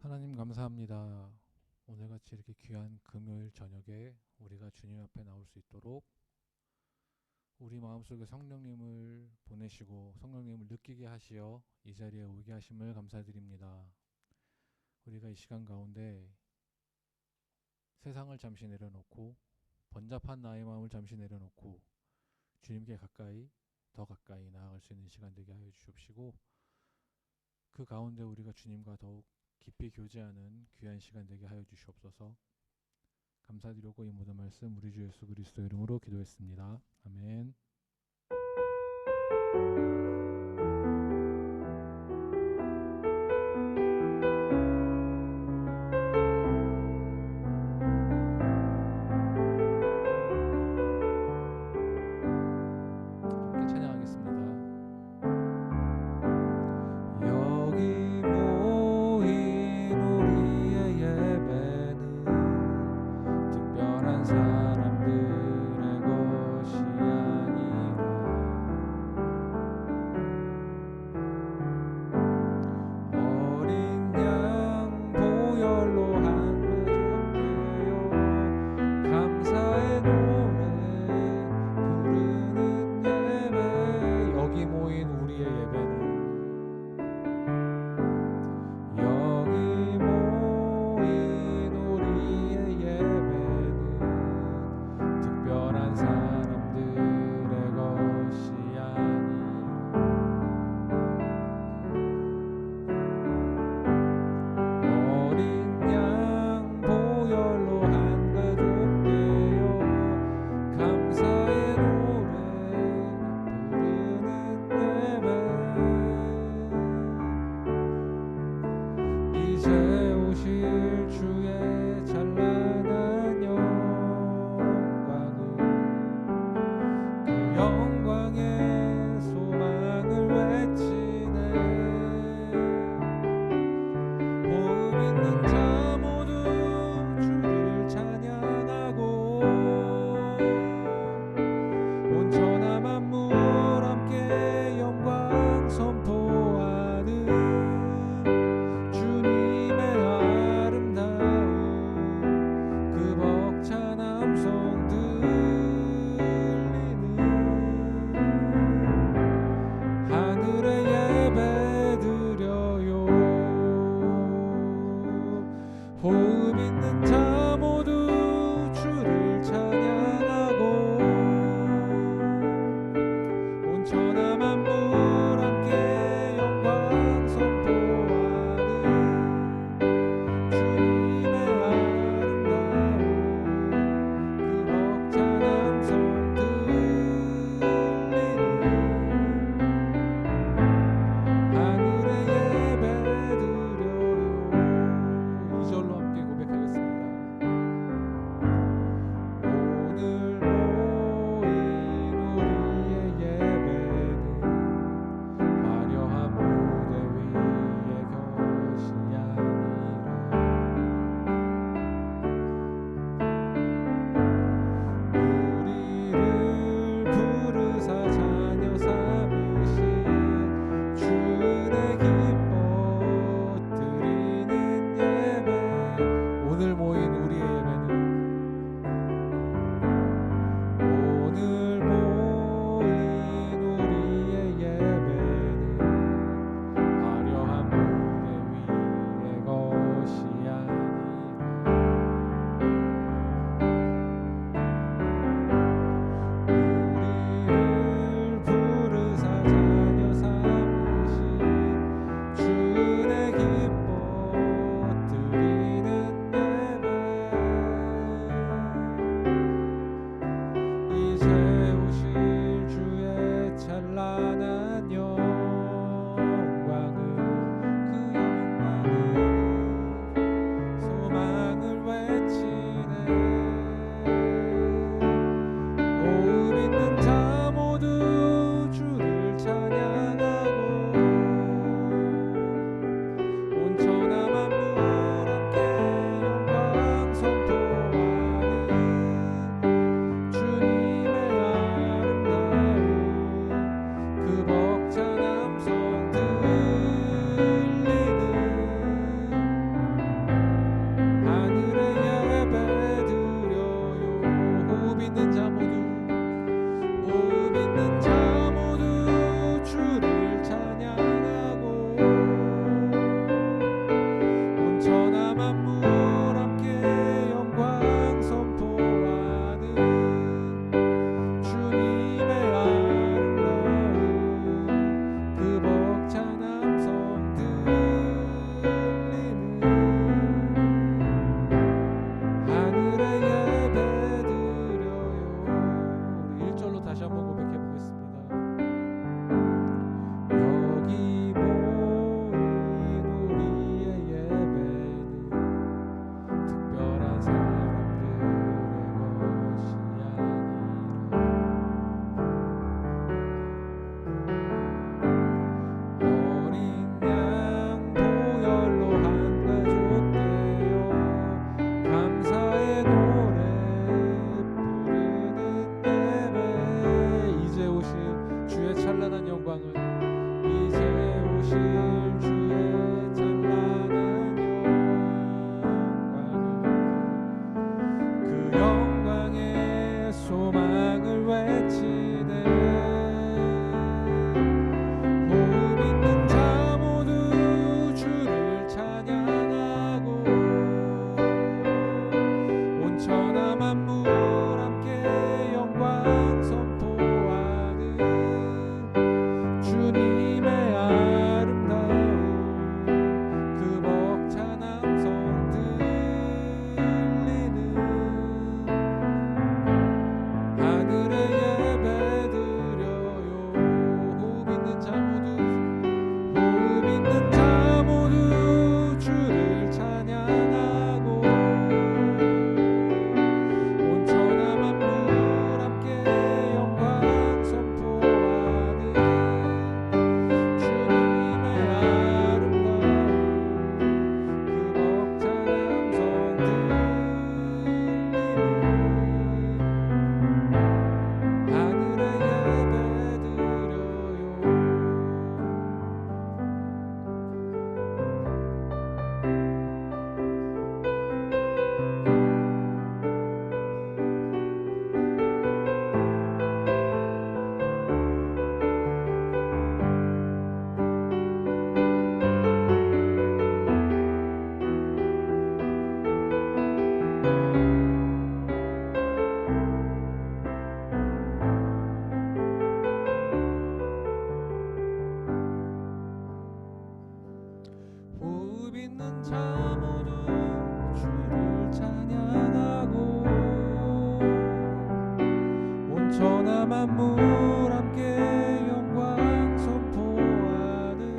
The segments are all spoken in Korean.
하나님 감사합니다. 오늘같이 이렇게 귀한 금요일 저녁에 우리가 주님 앞에 나올 수 있도록 우리 마음속에 성령님을 보내시고 성령님을 느끼게 하시어 이 자리에 오게 하심을 감사드립니다. 우리가 이 시간 가운데 세상을 잠시 내려놓고 번잡한 나의 마음을 잠시 내려놓고 주님께 가까이 더 가까이 나아갈 수 있는 시간 되게 하여 주옵시고, 그 가운데 우리가 주님과 더욱 깊이 교제하는 귀한 시간 되게 하여 주시옵소서. 감사드리고 이 모든 말씀 우리 주 예수 그리스도 이름으로 기도했습니다. 아멘. 함께 찬양하겠습니다. 여기 모인 우리의 예배는 특별한 사람들의 것이 아니라 호흡 있는 자 모두 주를 찬양하고 온천하 만물 함께 영광 선포하는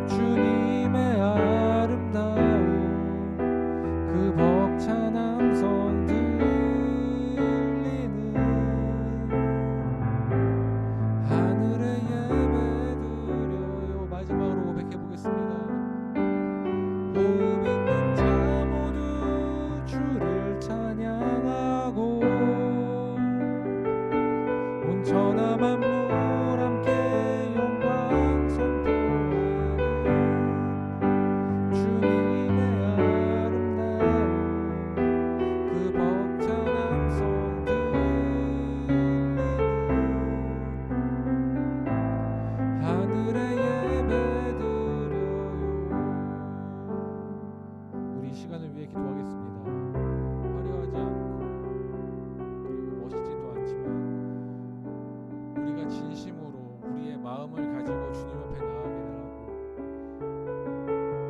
주님의 아름다운 그 벅찬 함성 들리는 하늘의 예배 드려요. 마지막으로 고백해 보겠습니다. 호흡 있는 자 모두 주를 찬양하고 온천하 만물 함께 영광 선포하는 주님의 아름다운 그 벅찬 함성 들리는 하늘의 예배 드려요. 우리 이 시간을 위해 기도하겠습니다. 화려하지 않고 그리고 멋있지도 않지만 우리가 진심으로 우리의 마음을 가지고 주님 앞에 나아가게 달라고,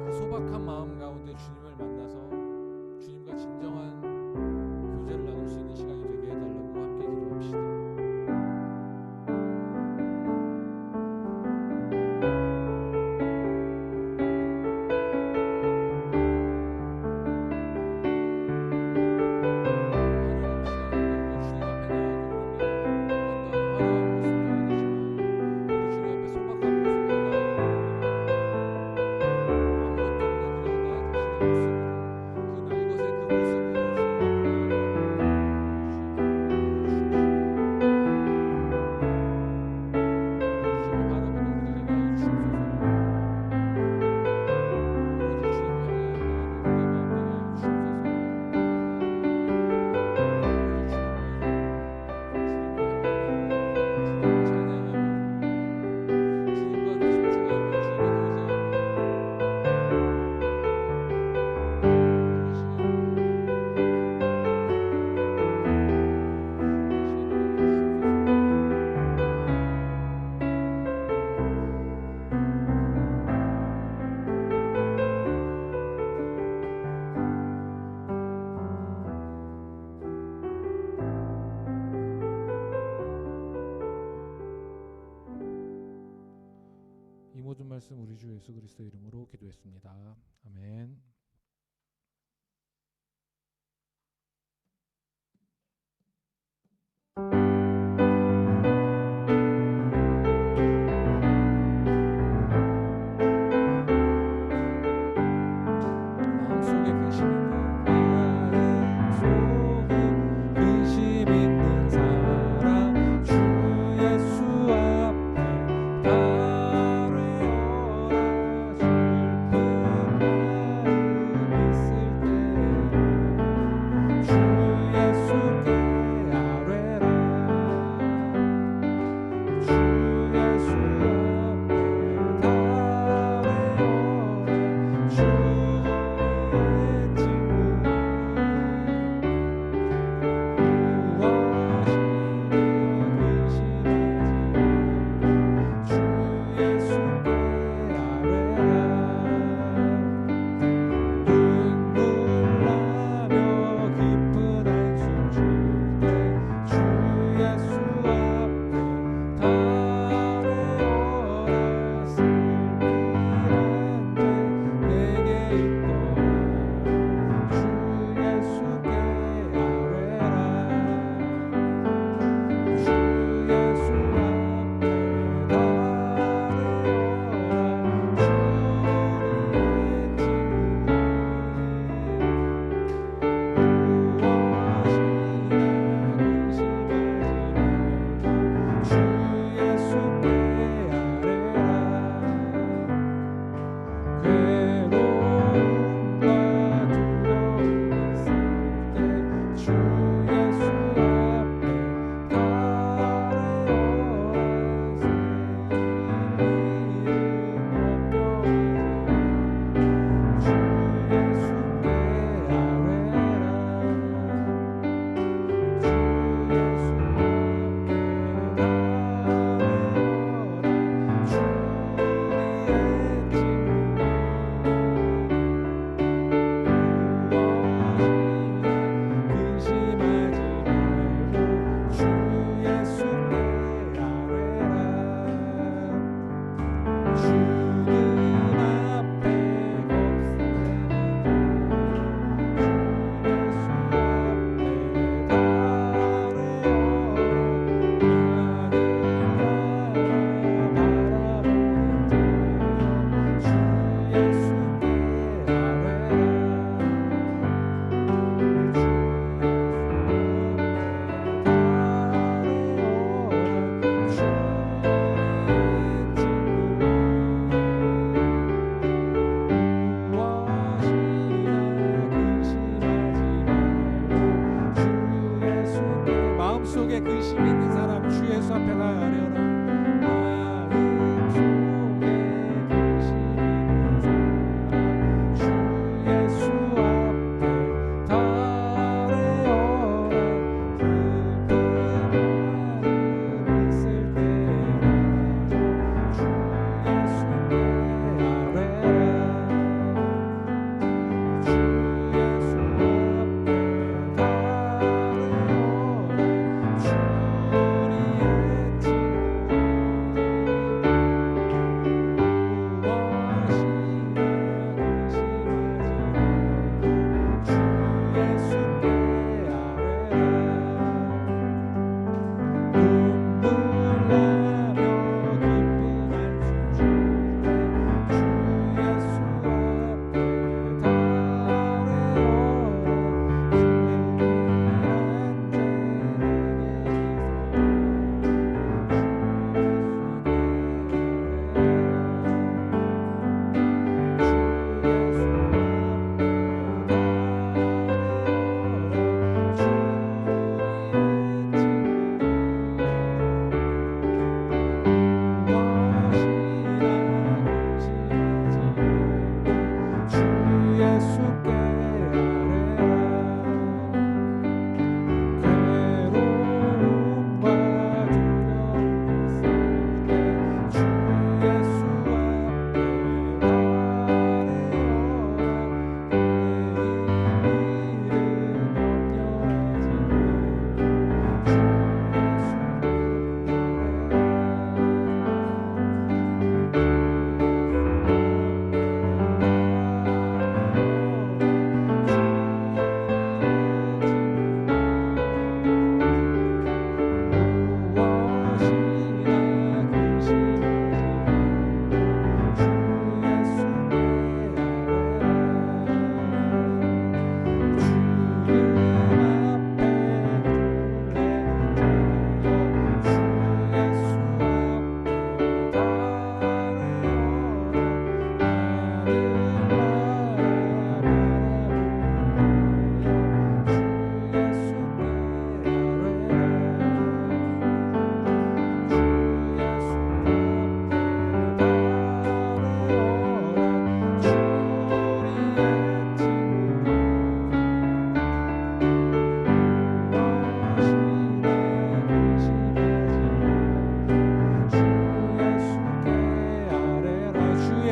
그 소박한 마음 가운데 주님을 만나서 주님과 진정한 교제를 나눌 수 있는 시간이 되게 해달라고 함께 기도합시다. 이 모든 말씀 우리 주 예수 그리스도 이름으로 기도했습니다. 아멘. 마음속에 근심 있는 사람 주 예수 앞에 다 슬픈 마음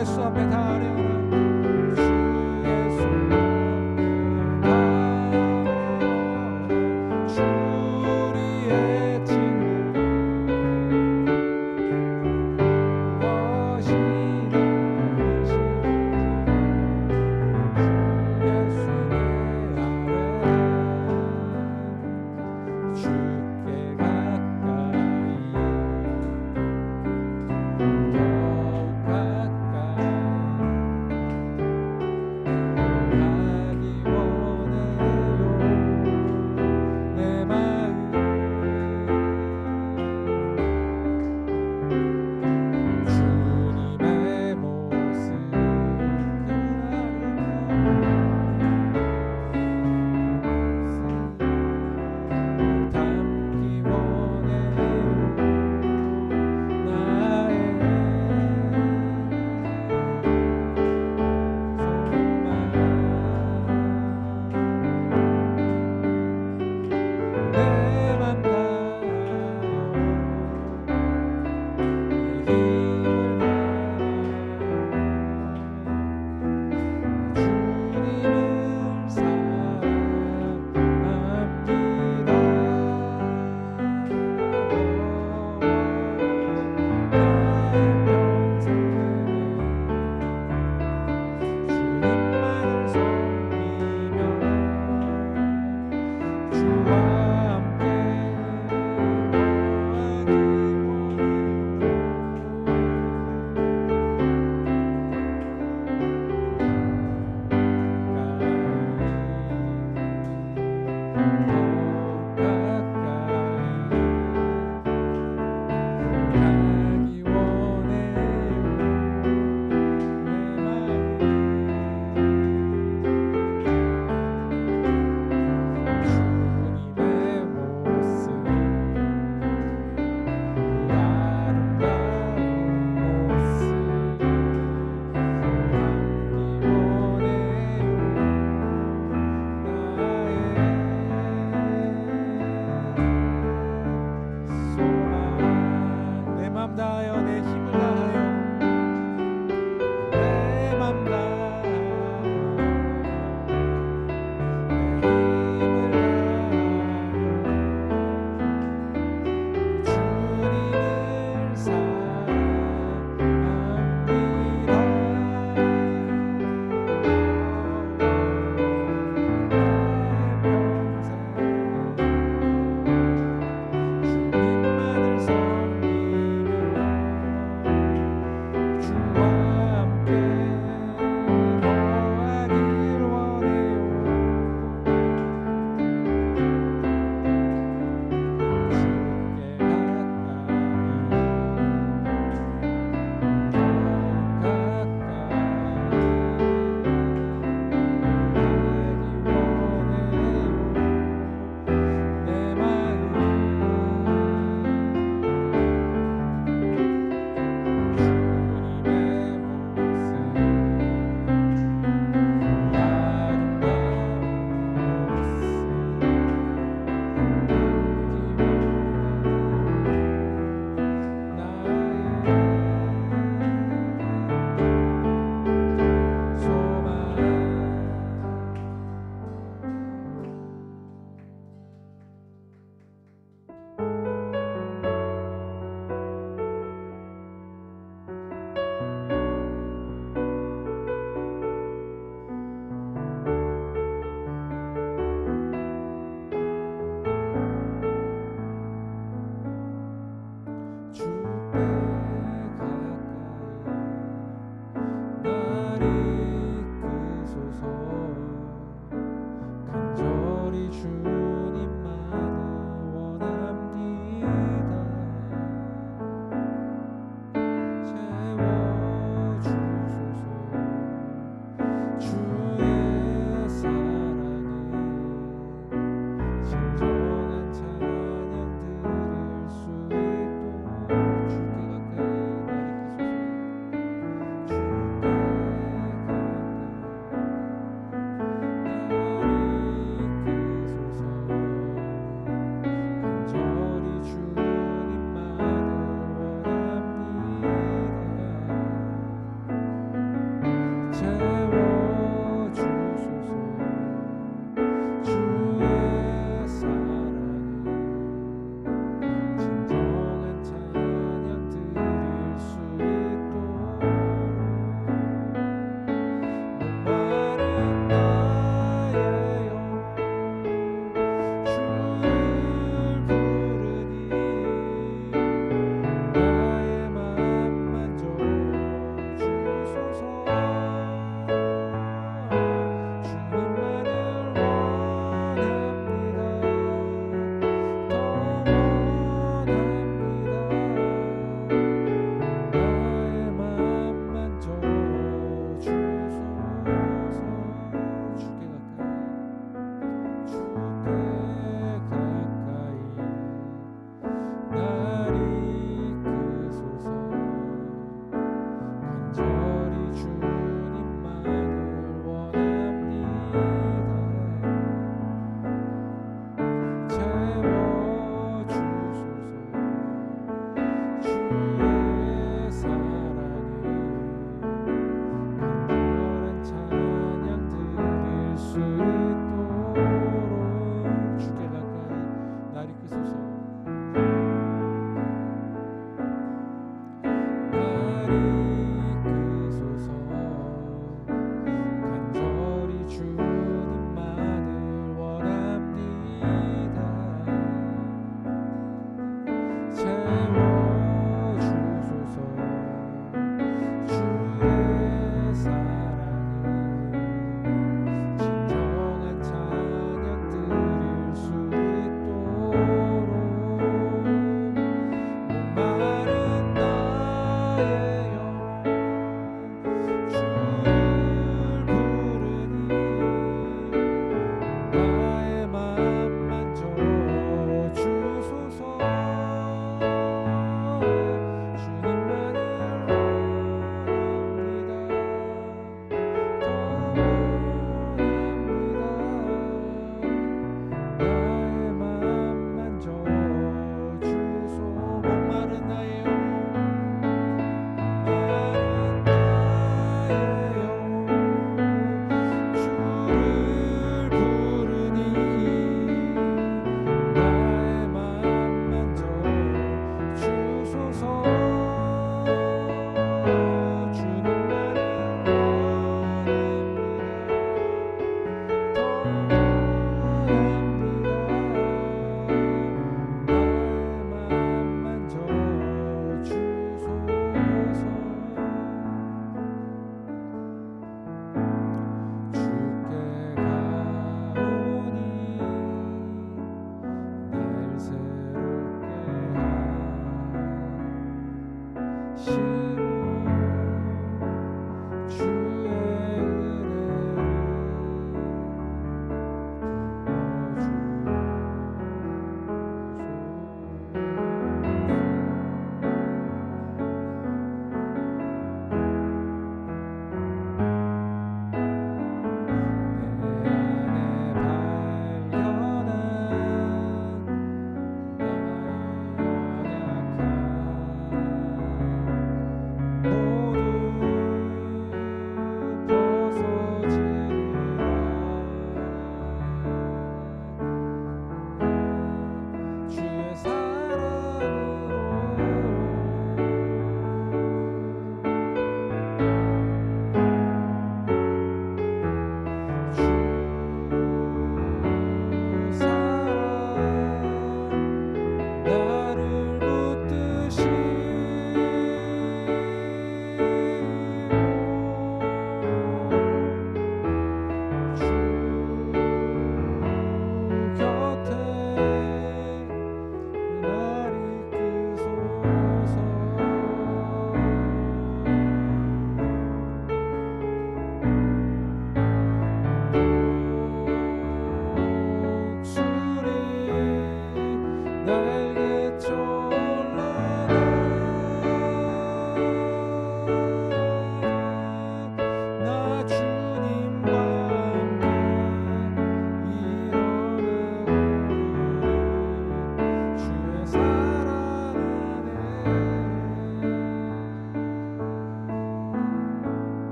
예수 앞에 달려라. 주 예수 우리의 친구 무엇이나 예수께 아뢰라. 주께 가까이 더욱 가까이 가기 원해요. 내 마음 주님의 모습 담기 원해요. 나의 소망 내 맘 다하여 내 힘을 다하여 주님을 가기 원해요. 내 마음 주님의 모습 그 아름다운 모습 담기 원해요. 나의 소망 내 맘 다하여 내 힘을 다하여 내 맘 다하여 내 힘을 다하여 주님을 주님만을 섬기며 주와 함께 거하길 원해요. 주께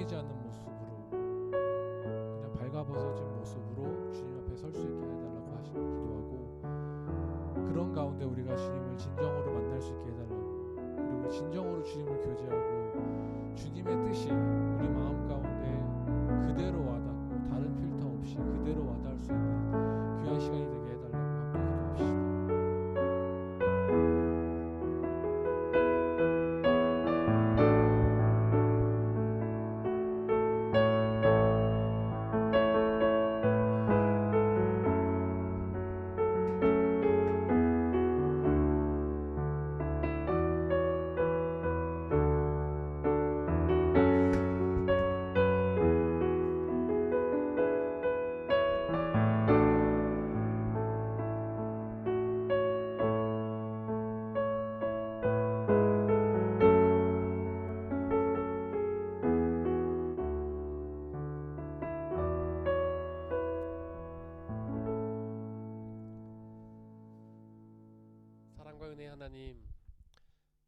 꾸미지 않는 모습으로 그냥 발가벗어진 모습으로 마음 가운데 우리가 주님을 진정으로 만날 수 있게 해달라고, 그리고 진정으로 주님을 교제하고 주님의 뜻이 우리 마음 가운데 그대로 와닿고 다른 필터 없이 그대로 와닿을 수 있는 귀한 시간이 되게 해달라고 함께 기도합시다. 사랑과 은혜 하나님,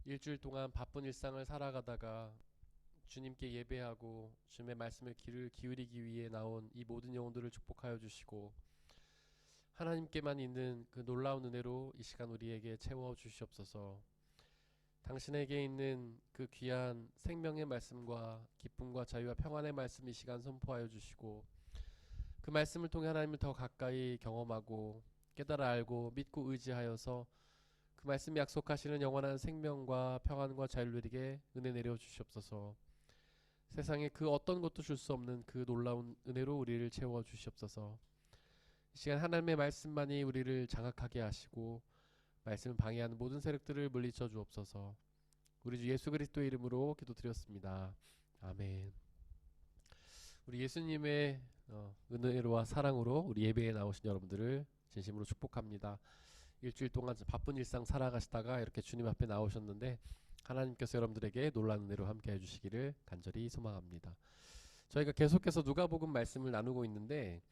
일주일 동안 바쁜 일상을 살아가다가 주님께 예배하고 주님의 말씀을 귀를 기울이기 위해 나온 이 모든 영혼들을 축복하여 주시고, 하나님께만 있는 그 놀라운 은혜로 이 시간 우리에게 채워 주시옵소서. 당신에게 있는 그 귀한 생명의 말씀과 기쁨과 자유와 평안의 말씀 이 시간 선포하여 주시고, 그 말씀을 통해 하나님을 더 가까이 경험하고 깨달아 알고 믿고 의지하여서 그 말씀이 약속하시는 영원한 생명과 평안과 자유를 누리게 은혜 내려 주시옵소서. 세상에 그 어떤 것도 줄 수 없는 그 놀라운 은혜로 우리를 채워 주시옵소서. 이 시간 하나님의 말씀만이 우리를 장악하게 하시고 말씀을 방해하는 모든 세력들을 물리쳐 주옵소서. 우리 주 예수 그리스도의 이름으로 기도드렸습니다. 아멘. 우리 예수님의 은혜로와 사랑으로 우리 예배에 나오신 여러분들을 진심으로 축복합니다. 일주일 동안 바쁜 일상 살아가시다가 이렇게 주님 앞에 나오셨는데 하나님께서 여러분들에게 놀라운 은혜로 함께 해주시기를 간절히 소망합니다. 저희가 계속해서 누가복음 말씀을 나누고 있는데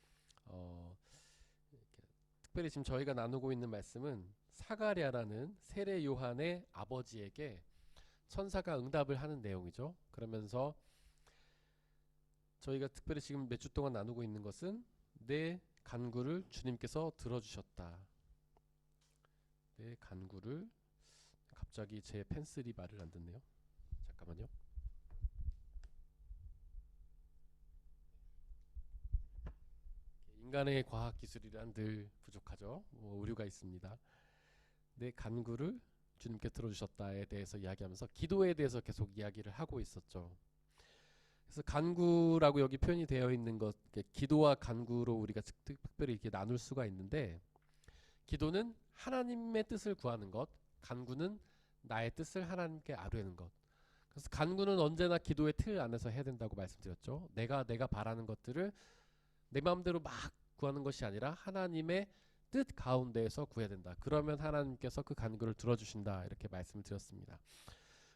특별히 지금 저희가 나누고 있는 말씀은 사가랴라는 세례 요한의 아버지에게 천사가 응답을 하는 내용이죠. 그러면서 저희가 특별히 지금 몇 주 동안 나누고 있는 것은 내 간구를 주님께서 들어주셨다. 내 간구를, 갑자기 제 펜슬이 말을 안 듣네요. 잠깐만요. 인간의 과학 기술이란 늘 부족하죠. 오류가 있습니다. 내 간구를 주님께 들어주셨다에 대해서 이야기하면서 기도에 대해서 계속 이야기를 하고 있었죠. 그래서 간구라고 여기 표현이 되어 있는 것, 기도와 간구로 우리가 특별히 이렇게 나눌 수가 있는데, 기도는 하나님의 뜻을 구하는 것, 간구는 나의 뜻을 하나님께 아뢰는 것. 그래서 간구는 언제나 기도의 틀 안에서 해야 된다고 말씀드렸죠. 내가 바라는 것들을 내 마음대로 막 구하는 것이 아니라 하나님의 뜻 가운데에서 구해야 된다. 그러면 하나님께서 그 간구를 들어주신다. 이렇게 말씀을 드렸습니다.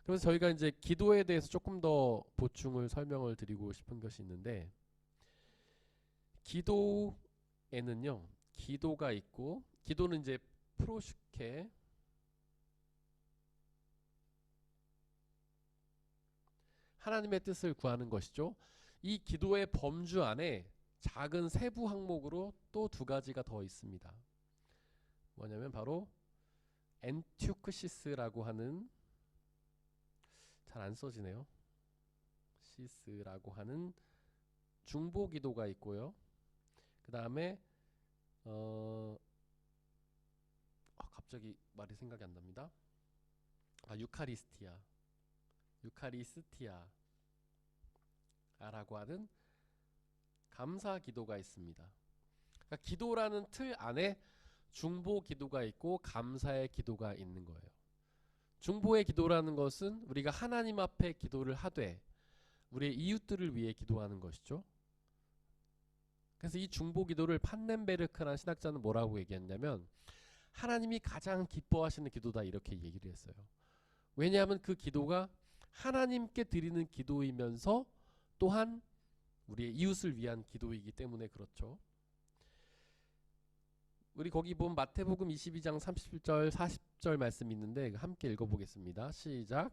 그래서 저희가 이제 기도에 대해서 조금 더 보충을 설명을 드리고 싶은 것이 있는데, 기도에는요, 기도가 있고, 기도는 이제 프로슈케, 하나님의 뜻을 구하는 것이죠. 이 기도의 범주 안에 작은 세부 항목으로 또 두 가지가 더 있습니다. 뭐냐면 바로 엔튜크시스라고 하는, 잘 안 써지네요. 시스라고 하는 중보 기도가 있고요. 그 다음에 갑자기 말이 생각이 안 납니다. 유카리스티아라고 하는 감사 기도가 있습니다. 그러니까 기도라는 틀 안에 중보 기도가 있고 감사의 기도가 있는 거예요. 중보의 기도라는 것은 우리가 하나님 앞에 기도를 하되 우리의 이웃들을 위해 기도하는 것이죠. 그래서 이 중보 기도를 판넨베르크라는 신학자는 뭐라고 얘기했냐면, 하나님이 가장 기뻐하시는 기도다, 이렇게 얘기를 했어요. 왜냐하면 그 기도가 하나님께 드리는 기도이면서 또한 우리의 이웃을 위한 기도이기 때문에 그렇죠. 우리 거기 보면 마태복음 22장 30절 40절 말씀이 있는데 함께 읽어보겠습니다. 시작.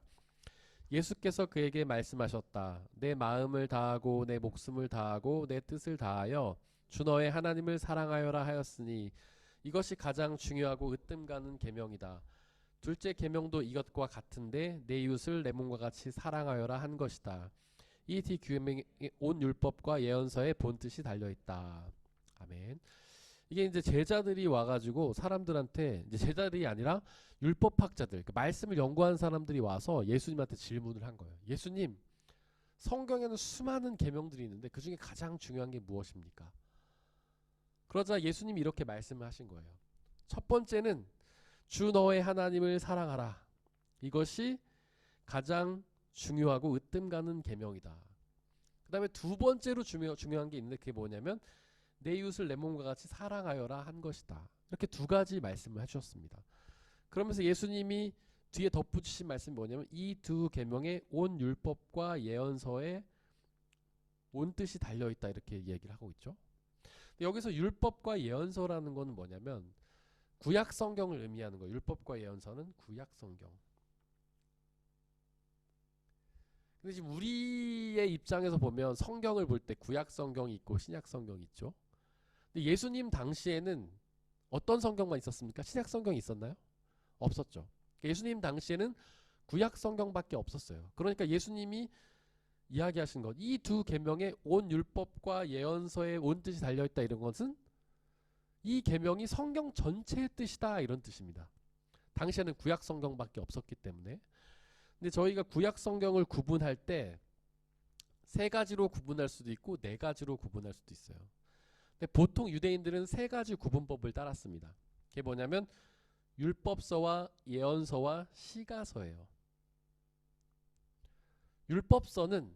예수께서 그에게 말씀하셨다. 내 마음을 다하고 내 목숨을 다하고 내 뜻을 다하여 주 너의 하나님을 사랑하여라 하였으니 이것이 가장 중요하고 으뜸 가는 계명이다. 둘째 계명도 이것과 같은데 내 이웃을 내 몸과 같이 사랑하여라 한 것이다. 이 뒤 계명에 온 율법과 예언서의 본뜻이 달려있다. 아멘. 이게 이제 제자들이 와가지고 사람들한테, 이제 제자들이 아니라 율법학자들, 그 말씀을 연구한 사람들이 와서 예수님한테 질문을 한 거예요. 예수님, 성경에는 수많은 계명들이 있는데 그 중에 가장 중요한 게 무엇입니까? 그러자 예수님이 이렇게 말씀을 하신 거예요. 첫 번째는 주 너의 하나님을 사랑하라. 이것이 가장 중요하고 으뜸 가는 계명이다. 그 다음에 두 번째로 중요한 게 있는데 그게 뭐냐면 내 이웃을 내 몸과 같이 사랑하여라 한 것이다. 이렇게 두 가지 말씀을 해주셨습니다. 그러면서 예수님이 뒤에 덧붙이신 말씀이 뭐냐면 이 두 계명에 온 율법과 예언서에 온 뜻이 달려있다, 이렇게 얘기를 하고 있죠. 여기서 율법과 예언서라는 건 뭐냐면 구약 성경을 의미하는 거예요. 율법과 예언서는 구약 성경. 근데 지금 우리의 입장에서 보면 성경을 볼 때 구약 성경이 있고 신약 성경이 있죠. 근데 예수님 당시에는 어떤 성경만 있었습니까? 신약 성경이 있었나요? 없었죠. 예수님 당시에는 구약 성경밖에 없었어요. 그러니까 예수님이 이야기하신 것, 이 두 계명에 온 율법과 예언서에 온 뜻이 달려있다, 이런 것은 이 계명이 성경 전체의 뜻이다, 이런 뜻입니다. 당시에는 구약 성경밖에 없었기 때문에. 근데 저희가 구약 성경을 구분할 때 세 가지로 구분할 수도 있고 네 가지로 구분할 수도 있어요. 근데 보통 유대인들은 세 가지 구분법을 따랐습니다. 그게 뭐냐면 율법서와 예언서와 시가서예요. 율법서는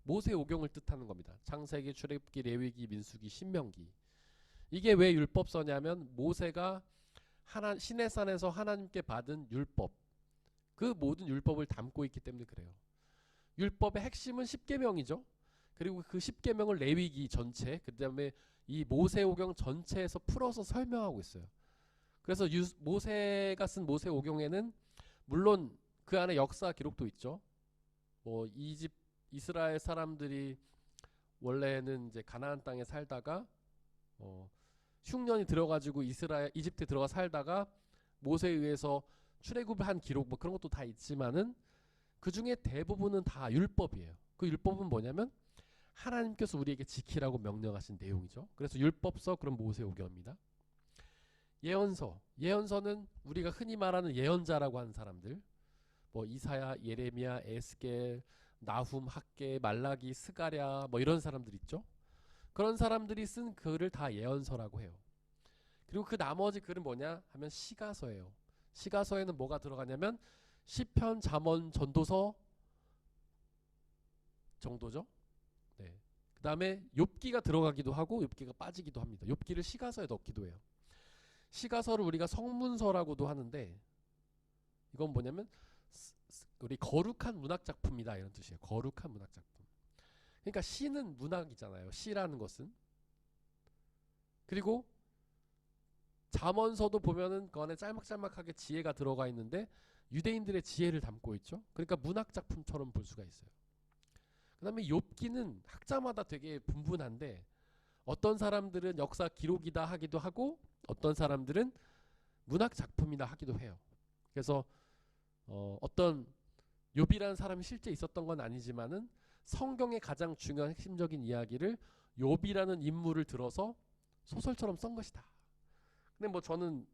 모세오경을 뜻하는 겁니다. 창세기, 출애굽기, 레위기, 민수기, 신명기. 이게 왜 율법서냐면 모세가 시내산에서 하나님께 받은 율법, 그 모든 율법을 담고 있기 때문에 그래요. 율법의 핵심은 10계명이죠. 그리고 그 10계명을 레위기 전체, 그 다음에 이 모세오경 전체에서 풀어서 설명하고 있어요. 그래서 모세가 쓴 모세오경에는 물론 그 안에 역사 기록도 있죠. 뭐 이스라엘 사람들이 원래는 이제 가나안 땅에 살다가 흉년이 들어가지고 이집트에 들어가 살다가 모세에 의해서 출애굽을 한 기록, 뭐 그런 것도 다 있지만은 그 중에 대부분은 다 율법이에요. 그 율법은 뭐냐면 하나님께서 우리에게 지키라고 명령하신 내용이죠. 그래서 율법서, 그럼 모세오경입니다. 예언서는 우리가 흔히 말하는 예언자라고 하는 사람들, 뭐 이사야, 예레미야, 에스겔, 나훔, 학개, 말라기, 스가랴, 뭐 이런 사람들 있죠. 그런 사람들이 쓴 글을 다 예언서라고 해요. 그리고 그 나머지 글은 뭐냐 하면 시가서예요. 시가서에는 뭐가 들어가냐면 시편, 잠언, 전도서 정도죠. 네. 그 다음에 욥기가 들어가기도 하고 욥기가 빠지기도 합니다. 욥기를 시가서에 넣기도 해요. 시가서를 우리가 성문서라고도 하는데 이건 뭐냐면 우리 거룩한 문학작품이다, 이런 뜻이에요. 거룩한 문학작품. 그러니까 시는 문학이잖아요. 시라는 것은. 그리고 잠언서도 보면은 그 안에 짤막짤막하게 지혜가 들어가 있는데 유대인들의 지혜를 담고 있죠. 그러니까 문학작품처럼 볼 수가 있어요. 그 다음에 욥기는 학자마다 되게 분분한데 어떤 사람들은 역사 기록이다 하기도 하고 어떤 사람들은 문학작품이다 하기도 해요. 그래서 어떤 욥이라는 사람이 실제 있었던 건 아니지만은 성경의 가장 중요한 핵심적인 이야기를 욥이라는 인물을 들어서 소설처럼 쓴 것이다. 근데 뭐 저는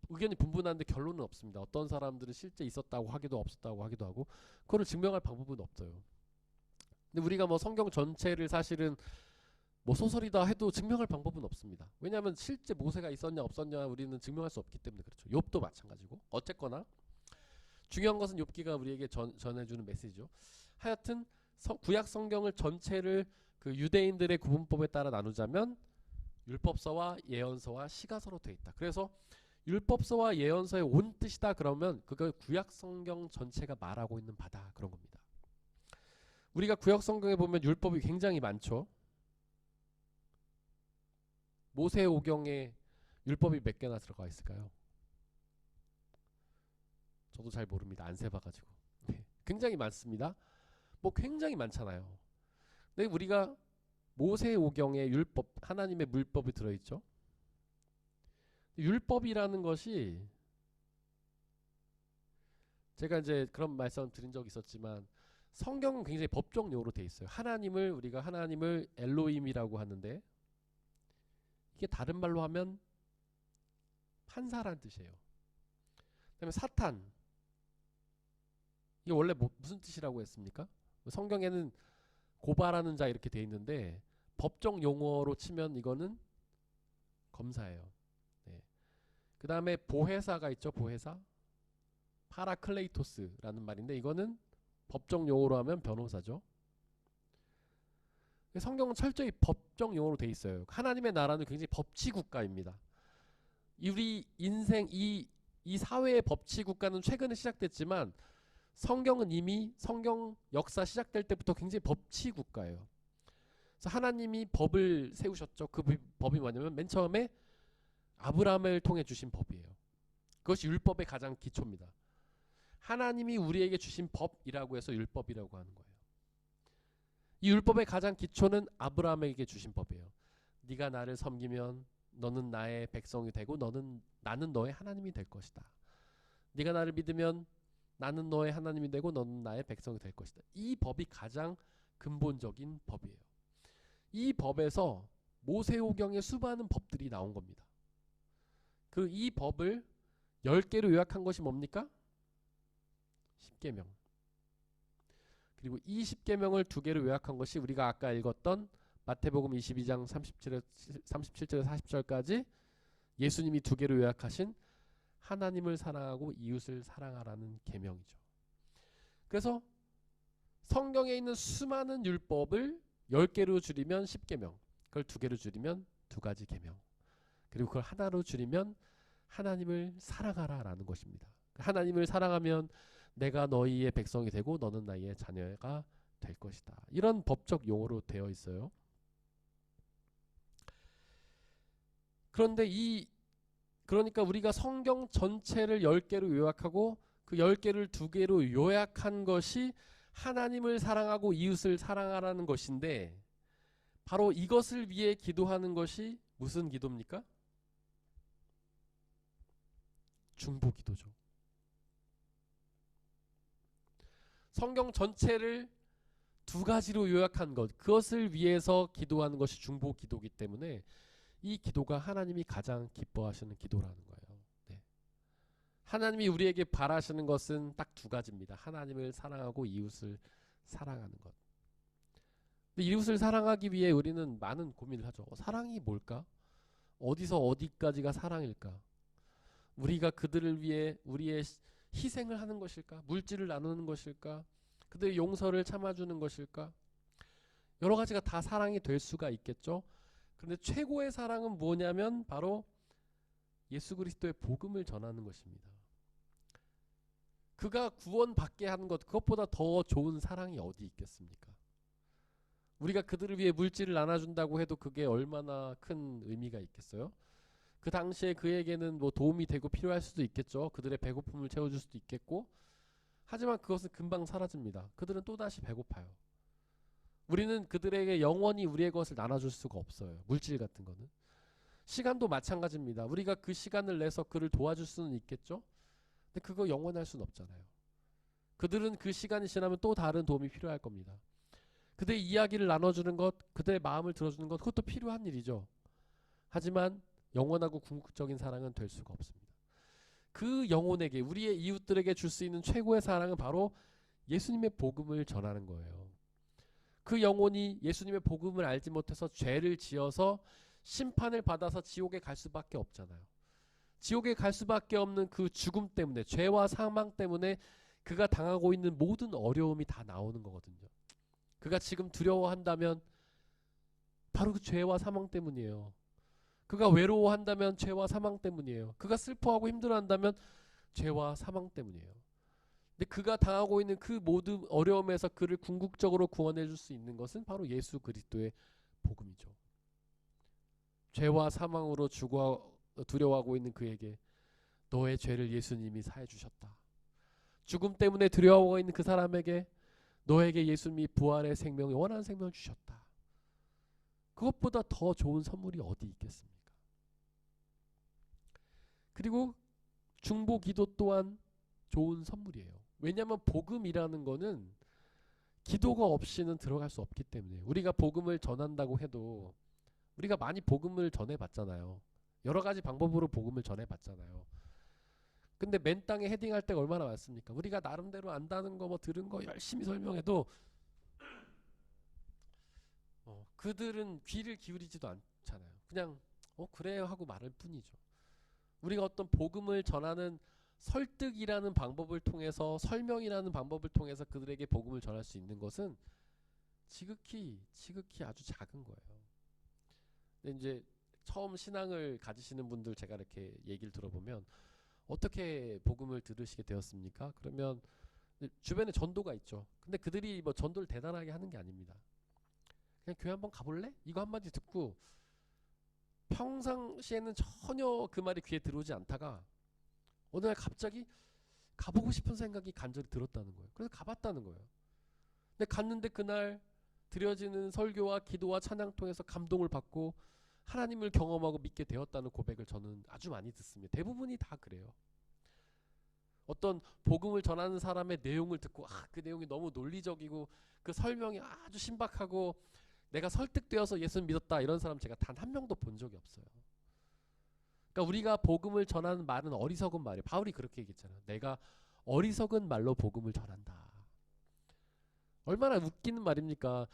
의견이 분분한데 결론은 없습니다. 어떤 사람들은 실제 있었다고 하기도 없었다고 하기도 하고 그걸 증명할 방법은 없어요. 근데 우리가 뭐 성경 전체를 사실은 뭐 소설이다 해도 증명할 방법은 없습니다. 왜냐하면 실제 모세가 있었냐 없었냐 우리는 증명할 수 없기 때문에 그렇죠. 욥도 마찬가지고. 어쨌거나 중요한 것은 욥기가 우리에게 전해주는 메시지죠. 하여튼 구약 성경을 전체를 그 유대인들의 구분법에 따라 나누자면 율법서와 예언서와 시가서로 되어 있다. 그래서 율법서와 예언서의 온 뜻이다 그러면 그걸 구약 성경 전체가 말하고 있는 바다, 그런 겁니다. 우리가 구약 성경에 보면 율법이 굉장히 많죠. 모세오경에 율법이 몇 개나 들어가 있을까요? 저도 잘 모릅니다. 안 세봐가지고. 굉장히 많습니다. 뭐 굉장히 많잖아요. 근데 우리가 모세오경에 율법, 하나님의 물법이 들어있죠. 율법이라는 것이 제가 이제 그런 말씀 드린 적이 있었지만 성경은 굉장히 법적 용어로 돼 있어요. 우리가 하나님을 엘로힘이라고 하는데 이게 다른 말로 하면 판사라는 뜻이에요. 그다음에 사탄, 이게 원래 무슨 뜻이라고 했습니까? 성경에는 고발하는 자 이렇게 돼 있는데 법적 용어로 치면 이거는 검사예요. 네. 그 다음에 보혜사가 있죠. 보혜사, 파라클레이토스라는 말인데 이거는 법적 용어로 하면 변호사죠. 성경은 철저히 법적 용어로 돼 있어요. 하나님의 나라는 굉장히 법치 국가입니다. 우리 인생 이 사회의 법치 국가는 최근에 시작됐지만 성경은 이미 성경 역사 시작될 때부터 굉장히 법치 국가예요. 그래서 하나님이 법을 세우셨죠. 그 법이 뭐냐면 맨 처음에 아브라함을 통해 주신 법이에요. 그것이 율법의 가장 기초입니다. 하나님이 우리에게 주신 법이라고 해서 율법이라고 하는 거예요. 이 율법의 가장 기초는 아브라함에게 주신 법이에요. 네가 나를 섬기면 너는 나의 백성이 되고 나는 너의 하나님이 될 것이다. 네가 나를 믿으면 나는 너의 하나님이 되고 너는 나의 백성이 될 것이다. 이 법이 가장 근본적인 법이에요. 이 법에서 모세오경의 수많은 법들이 나온 겁니다. 이 법을 10개로 요약한 것이 뭡니까? 10계명. 그리고 이 10계명을 2개로 요약한 것이 우리가 아까 읽었던 마태복음 22장 37절에서 40절까지 예수님이 2개로 요약하신 하나님을 사랑하고 이웃을 사랑하라는 계명이죠. 그래서 성경에 있는 수많은 율법을 10개로 줄이면 10계명, 그걸 2개로 줄이면 2가지 계명, 그리고 그걸 하나로 줄이면 하나님을 사랑하라라는 것입니다. 하나님을 사랑하면 내가 너희의 백성이 되고 너는 나의 자녀가 될 것이다. 이런 법적 용어로 되어 있어요. 그러니까 우리가 성경 전체를 10개로 요약하고 그 10개를 2개로 요약한 것이 하나님을 사랑하고 이웃을 사랑하라는 것인데 바로 이것을 위해 기도하는 것이 무슨 기도입니까? 중보기도죠. 성경 전체를 2가지로 요약한 것, 그것을 위해서 기도하는 것이 중보기도이기 때문에 이 기도가 하나님이 가장 기뻐하시는 기도라는 거예요. 네. 하나님이 우리에게 바라시는 것은 딱 2가지입니다. 하나님을 사랑하고 이웃을 사랑하는 것. 근데 이웃을 사랑하기 위해 우리는 많은 고민을 하죠. 사랑이 뭘까? 어디서 어디까지가 사랑일까? 우리가 그들을 위해 우리의 희생을 하는 것일까? 물질을 나누는 것일까? 그들의 용서를 참아주는 것일까? 여러 가지가 다 사랑이 될 수가 있겠죠. 그런데 최고의 사랑은 뭐냐면 바로 예수 그리스도의 복음을 전하는 것입니다. 그가 구원받게 하는 것, 그것보다 더 좋은 사랑이 어디 있겠습니까? 우리가 그들을 위해 물질을 나눠준다고 해도 그게 얼마나 큰 의미가 있겠어요? 그 당시에 그에게는 뭐 도움이 되고 필요할 수도 있겠죠. 그들의 배고픔을 채워줄 수도 있겠고, 하지만 그것은 금방 사라집니다. 그들은 또다시 배고파요. 우리는 그들에게 영원히 우리의 것을 나눠줄 수가 없어요. 물질 같은 거는. 시간도 마찬가지입니다. 우리가 그 시간을 내서 그를 도와줄 수는 있겠죠. 근데 그거 영원할 수는 없잖아요. 그들은 그 시간이 지나면 또 다른 도움이 필요할 겁니다. 그들의 이야기를 나눠주는 것, 그들의 마음을 들어주는 것, 그것도 필요한 일이죠. 하지만 영원하고 궁극적인 사랑은 될 수가 없습니다. 그 영혼에게, 우리의 이웃들에게 줄 수 있는 최고의 사랑은 바로 예수님의 복음을 전하는 거예요. 그 영혼이 예수님의 복음을 알지 못해서 죄를 지어서 심판을 받아서 지옥에 갈 수밖에 없잖아요. 지옥에 갈 수밖에 없는 그 죽음 때문에, 죄와 사망 때문에 그가 당하고 있는 모든 어려움이 다 나오는 거거든요. 그가 지금 두려워한다면 바로 그 죄와 사망 때문이에요. 그가 외로워한다면 죄와 사망 때문이에요. 그가 슬퍼하고 힘들어한다면 죄와 사망 때문이에요. 근데 그가 당하고 있는 그 모든 어려움에서 그를 궁극적으로 구원해 줄 수 있는 것은 바로 예수 그리스도의 복음이죠. 죄와 사망으로 두려워하고 있는 그에게 너의 죄를 예수님이 사해 주셨다. 죽음 때문에 두려워하고 있는 그 사람에게 너에게 예수님이 부활의 생명, 영원한 생명을 주셨다. 그것보다 더 좋은 선물이 어디 있겠습니까? 그리고 중보 기도 또한 좋은 선물이에요. 왜냐하면 복음이라는 거는 기도가 없이는 들어갈 수 없기 때문에. 우리가 복음을 전한다고 해도 우리가 많이 복음을 전해봤잖아요. 여러 가지 방법으로 복음을 전해봤잖아요. 근데 맨 땅에 헤딩할 때가 얼마나 많습니까? 우리가 나름대로 안다는 거 뭐 들은 거 열심히 설명해도 그들은 귀를 기울이지도 않잖아요. 그냥 그래요 하고 말할 뿐이죠. 우리가 어떤 복음을 전하는 설득이라는 방법을 통해서, 설명이라는 방법을 통해서 그들에게 복음을 전할 수 있는 것은 지극히 아주 작은 거예요. 근데 이제 처음 신앙을 가지시는 분들 제가 이렇게 얘기를 들어보면 어떻게 복음을 들으시게 되었습니까? 그러면 주변에 전도가 있죠. 근데 그들이 뭐 전도를 대단하게 하는 게 아닙니다. 그냥 교회 한번 가볼래? 이거 한마디 듣고 평상시에는 전혀 그 말이 귀에 들어오지 않다가 어느 날 갑자기 가보고 싶은 생각이 간절히 들었다는 거예요. 그래서 가봤다는 거예요. 근데 갔는데 그날 드려지는 설교와 기도와 찬양 통해서 감동을 받고 하나님을 경험하고 믿게 되었다는 고백을 저는 아주 많이 듣습니다. 대부분이 다 그래요. 어떤 복음을 전하는 사람의 내용을 듣고 그 내용이 너무 논리적이고 그 설명이 아주 신박하고 내가 설득되어서 예수를 믿었다 이런 사람 제가 단 한 명도 본 적이 없어요. 그러니까 우리가 복음을 전하는 말은 어리석은 말이에요. 바울이 그렇게 얘기했잖아요. 내가 어리석은 말로 복음을 전한다. 얼마나 웃기는 말입니까?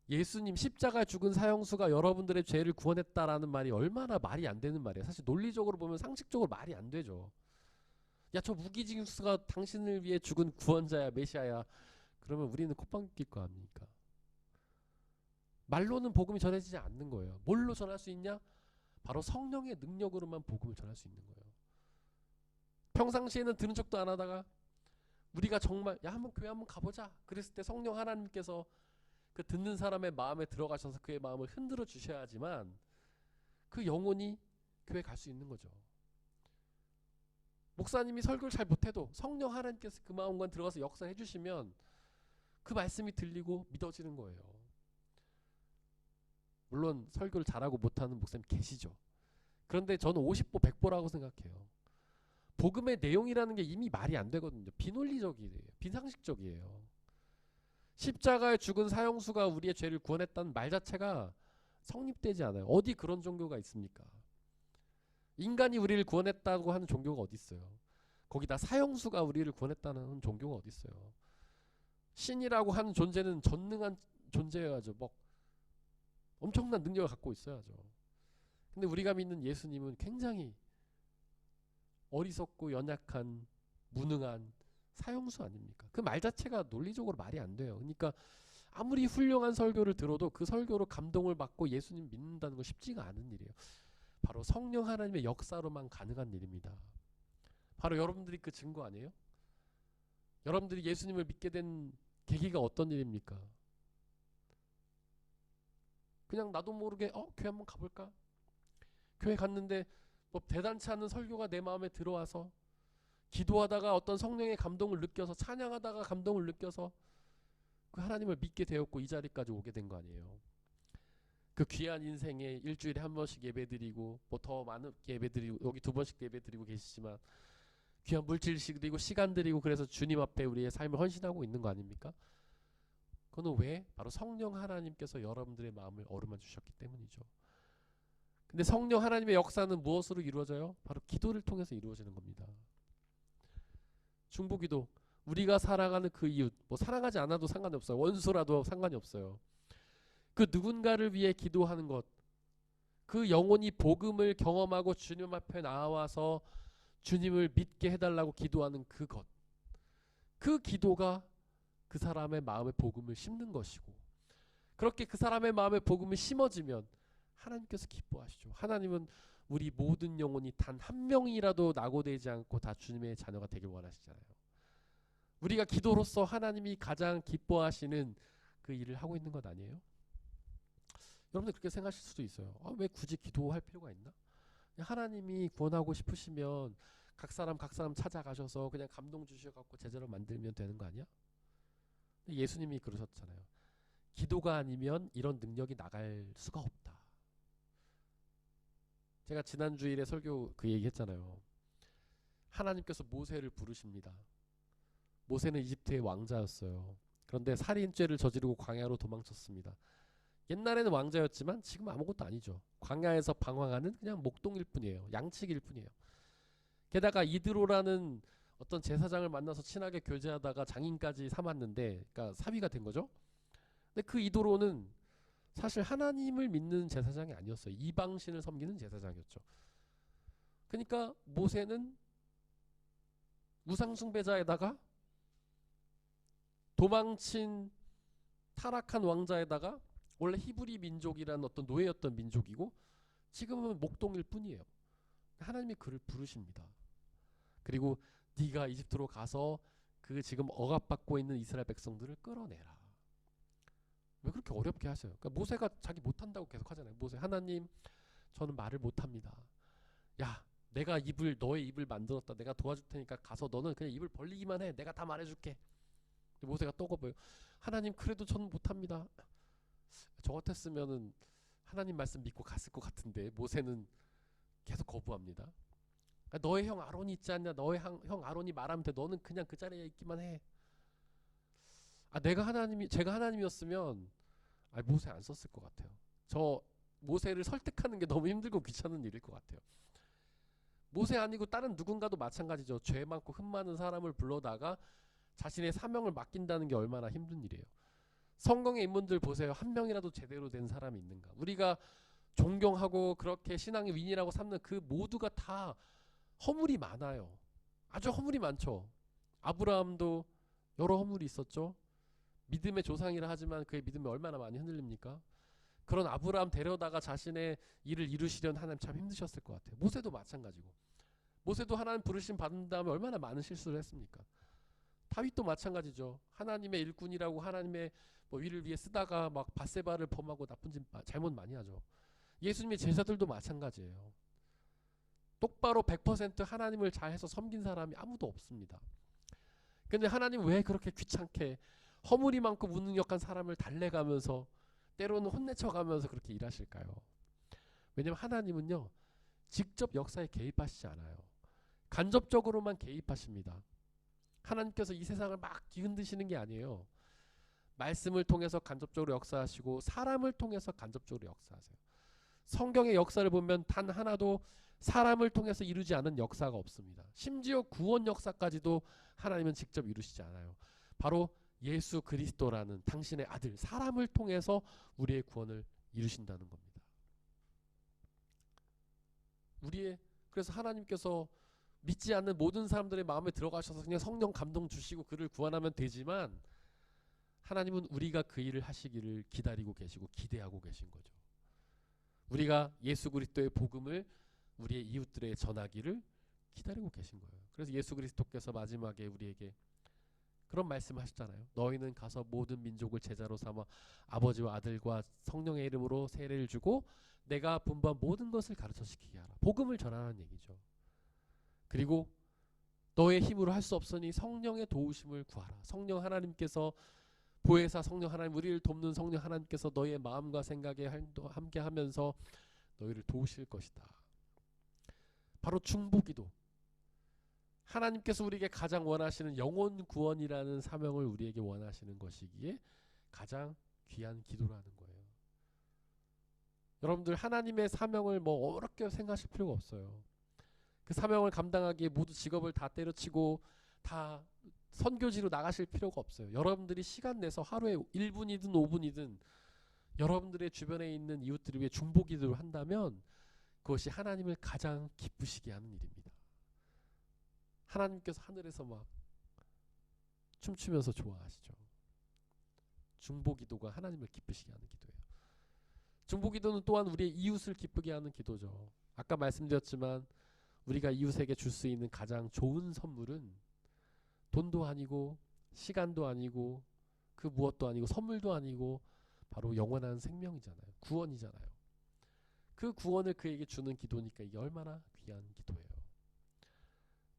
예수님 십자가에 죽은 사형수가 여러분들의 죄를 구원했다라는 말이 얼마나 말이 안 되는 말이에요. 사실 논리적으로 보면 상식적으로 말이 안 되죠. 야, 저 무기징수가 당신을 위해 죽은 구원자야, 메시아야. 그러면 우리는 콧방 낄 거 아닙니까? 말로는 복음이 전해지지 않는 거예요. 뭘로 전할 수 있냐? 바로 성령의 능력으로만 복음을 전할 수 있는 거예요. 평상시에는 들은 척도 안 하다가 우리가 정말 한번 교회 한번 가보자 그랬을 때 성령 하나님께서 그 듣는 사람의 마음에 들어가셔서 그의 마음을 흔들어 주셔야지만 그 영혼이 교회 갈 수 있는 거죠. 목사님이 설교를 잘 못해도 성령 하나님께서 그 마음관 들어가서 역사해 주시면 그 말씀이 들리고 믿어지는 거예요. 물론 설교를 잘하고 못하는 목사님 계시죠. 그런데 저는 50보 100보라고 생각해요. 복음의 내용이라는 게 이미 말이 안 되거든요. 비논리적이에요. 비상식적이에요. 십자가에 죽은 사형수가 우리의 죄를 구원했다는 말 자체가 성립되지 않아요. 어디 그런 종교가 있습니까? 인간이 우리를 구원했다고 하는 종교가 어디 있어요? 거기다 사형수가 우리를 구원했다는 종교가 어디 있어요? 신이라고 하는 존재는 전능한 존재여야죠. 뭐 엄청난 능력을 갖고 있어야죠. 근데 우리가 믿는 예수님은 굉장히 어리석고 연약한 무능한 사형수 아닙니까? 그 말 자체가 논리적으로 말이 안 돼요. 그러니까 아무리 훌륭한 설교를 들어도 그 설교로 감동을 받고 예수님 믿는다는 건 쉽지가 않은 일이에요. 바로 성령 하나님의 역사로만 가능한 일입니다. 바로 여러분들이 그 증거 아니에요? 여러분들이 예수님을 믿게 된 계기가 어떤 일입니까? 그냥 나도 모르게 교회 한번 가볼까? 교회 갔는데 뭐 대단치 않은 설교가 내 마음에 들어와서 기도하다가 어떤 성령의 감동을 느껴서 찬양하다가 감동을 느껴서 그 하나님을 믿게 되었고 이 자리까지 오게 된 거 아니에요. 그 귀한 인생에 일주일에 한 번씩 예배드리고 뭐 더 많은 예배드리고 여기 2번씩 예배드리고 계시지만 귀한 물질식 드리고 시간 드리고 그래서 주님 앞에 우리의 삶을 헌신하고 있는 거 아닙니까? 그거는 왜? 바로 성령 하나님께서 여러분들의 마음을 어루만 주셨기 때문이죠. 근데 성령 하나님의 역사는 무엇으로 이루어져요? 바로 기도를 통해서 이루어지는 겁니다. 중보기도, 우리가 사랑하는 그 이웃, 뭐 사랑하지 않아도 상관이 없어요. 원수라도 상관이 없어요. 그 누군가를 위해 기도하는 것, 그 영혼이 복음을 경험하고 주님 앞에 나와서 주님을 믿게 해달라고 기도하는 그것, 그 기도가 그 사람의 마음에 복음을 심는 것이고, 그렇게 그 사람의 마음에 복음이 심어지면 하나님께서 기뻐하시죠. 하나님은 우리 모든 영혼이 단 한 명이라도 낙오되지 않고 다 주님의 자녀가 되길 원하시잖아요. 우리가 기도로서 하나님이 가장 기뻐하시는 그 일을 하고 있는 것 아니에요? 여러분들 그렇게 생각하실 수도 있어요. 왜 굳이 기도할 필요가 있나? 하나님이 구원하고 싶으시면 각 사람 찾아가셔서 그냥 감동 주셔갖고 제자로 만들면 되는 거 아니야? 예수님이 그러셨잖아요. 기도가 아니면 이런 능력이 나갈 수가 없다. 제가 지난 주일에 설교 그 얘기 했잖아요. 하나님께서 모세를 부르십니다. 모세는 이집트의 왕자였어요. 그런데 살인죄를 저지르고 광야로 도망쳤습니다. 옛날에는 왕자였지만 지금 아무것도 아니죠. 광야에서 방황하는 그냥 목동일 뿐이에요. 양치기일 뿐이에요. 게다가 이드로라는 어떤 제사장을 만나서 친하게 교제하다가 장인까지 삼았는데, 그러니까 사위가 된 거죠. 근데 그 이드로는 사실 하나님을 믿는 제사장이 아니었어요. 이방신을 섬기는 제사장이었죠. 그러니까 모세는 우상숭배자에다가 도망친 타락한 왕자에다가 원래 히브리 민족이라는 어떤 노예였던 민족이고 지금은 목동일 뿐이에요. 하나님이 그를 부르십니다. 그리고 네가 이집트로 가서 그 지금 억압받고 있는 이스라엘 백성들을 끌어내라. 왜 그렇게 어렵게 하셔요? 그러니까 모세가 자기 못한다고 계속 하잖아요. 모세, 하나님 저는 말을 못합니다. 야, 내가 너의 입을 만들었다. 내가 도와줄 테니까 가서 너는 그냥 입을 벌리기만 해. 내가 다 말해줄게. 모세가 떠거봐요. 하나님 그래도 저는 못합니다. 저 같았으면은 하나님 말씀 믿고 갔을 것 같은데 모세는 계속 거부합니다. 너의 형 아론이 있지 않냐? 너의 형 아론이 말하면 돼. 너는 그냥 그 자리에 있기만 해. 제가 하나님이었으면 모세 안 썼을 것 같아요. 저 모세를 설득하는 게 너무 힘들고 귀찮은 일일 것 같아요. 모세 아니고 다른 누군가도 마찬가지죠. 죄 많고 흠 많은 사람을 불러다가 자신의 사명을 맡긴다는 게 얼마나 힘든 일이에요. 성경의 인물들 보세요. 한 명이라도 제대로 된 사람이 있는가? 우리가 존경하고 그렇게 신앙의 윈이라고 삼는 그 모두가 다 허물이 많아요. 아주 허물이 많죠. 아브라함도 여러 허물이 있었죠. 믿음의 조상이라 하지만 그의 믿음이 얼마나 많이 흔들립니까? 그런 아브라함 데려다가 자신의 일을 이루시려는 하나님 참 힘드셨을 것 같아요. 모세도 마찬가지고. 모세도 하나님 부르심 받은 다음에 얼마나 많은 실수를 했습니까? 다윗도 마찬가지죠. 하나님의 일꾼이라고 하나님의 위를 위해 쓰다가 막 밧세바를 범하고 나쁜 짓 잘못 많이 하죠. 예수님의 제자들도 마찬가지예요. 똑바로 100% 하나님을 잘해서 섬긴 사람이 아무도 없습니다. 근데 하나님 왜 그렇게 귀찮게 허물이 많고 무능력한 사람을 달래가면서 때로는 혼내쳐가면서 그렇게 일하실까요? 왜냐면 하나님은요 직접 역사에 개입하시지 않아요. 간접적으로만 개입하십니다. 하나님께서 이 세상을 막 뒤흔드시는 게 아니에요. 말씀을 통해서 간접적으로 역사하시고 사람을 통해서 간접적으로 역사하세요. 성경의 역사를 보면 단 하나도 사람을 통해서 이루지 않은 역사가 없습니다. 심지어 구원 역사까지도 하나님은 직접 이루시지 않아요. 바로 예수 그리스도라는 당신의 아들, 사람을 통해서 우리의 구원을 이루신다는 겁니다. 그래서 하나님께서 믿지 않는 모든 사람들의 마음에 들어가셔서 그냥 성령 감동 주시고 그를 구원하면 되지만 하나님은 우리가 그 일을 하시기를 기다리고 계시고 기대하고 계신 거죠. 우리가 예수 그리스도의 복음을 우리의 이웃들에게 전하기를 기다리고 계신 거예요. 그래서 예수 그리스도께서 마지막에 우리에게 그런 말씀을 하셨잖아요. 너희는 가서 모든 민족을 제자로 삼아 아버지와 아들과 성령의 이름으로 세례를 주고 내가 분부한 모든 것을 가르쳐 시키게 하라. 복음을 전하는 얘기죠. 그리고 너의 힘으로 할 수 없으니 성령의 도우심을 구하라. 성령 하나님께서 보혜사 성령 하나님, 우리를 돕는 성령 하나님께서 너의 마음과 생각에 함께 하면서 너희를 도우실 것이다. 바로 중보기도. 하나님께서 우리에게 가장 원하시는 영혼 구원이라는 사명을 우리에게 원하시는 것이기에 가장 귀한 기도라는 거예요. 여러분들 하나님의 사명을 어렵게 생각하실 필요가 없어요. 그 사명을 감당하기에 모두 직업을 다 때려치고 다 선교지로 나가실 필요가 없어요. 여러분들이 시간 내서 하루에 1분이든 5분이든 여러분들의 주변에 있는 이웃들을 위해 중보기도를 한다면 그것이 하나님을 가장 기쁘시게 하는 일입니다. 하나님께서 하늘에서 막 춤추면서 좋아하시죠. 중보기도가 하나님을 기쁘시게 하는 기도예요. 중보기도는 또한 우리의 이웃을 기쁘게 하는 기도죠. 아까 말씀드렸지만 우리가 이웃에게 줄 수 있는 가장 좋은 선물은 돈도 아니고 시간도 아니고 그 무엇도 아니고 선물도 아니고 바로 영원한 생명이잖아요. 구원이잖아요. 그 구원을 그에게 주는 기도니까 이게 얼마나 귀한 기도예요.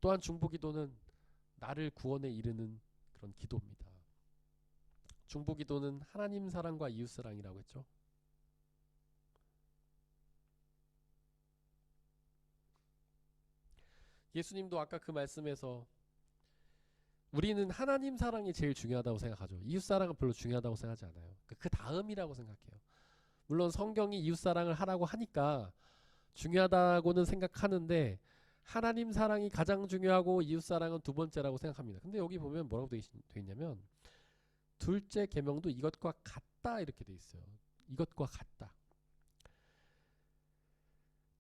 또한 중보기도는 나를 구원에 이르는 그런 기도입니다. 중보기도는 하나님 사랑과 이웃 사랑이라고 했죠. 예수님도 아까 그 말씀에서 우리는 하나님 사랑이 제일 중요하다고 생각하죠. 이웃 사랑은 별로 중요하다고 생각하지 않아요. 그 다음이라고 생각해요. 물론 성경이 이웃 사랑을 하라고 하니까 중요하다고는 생각하는데 하나님 사랑이 가장 중요하고 이웃 사랑은 두 번째라고 생각합니다. 근데 여기 보면 뭐라고 되어 있냐면 둘째 계명도 이것과 같다 이렇게 되어 있어요. 이것과 같다.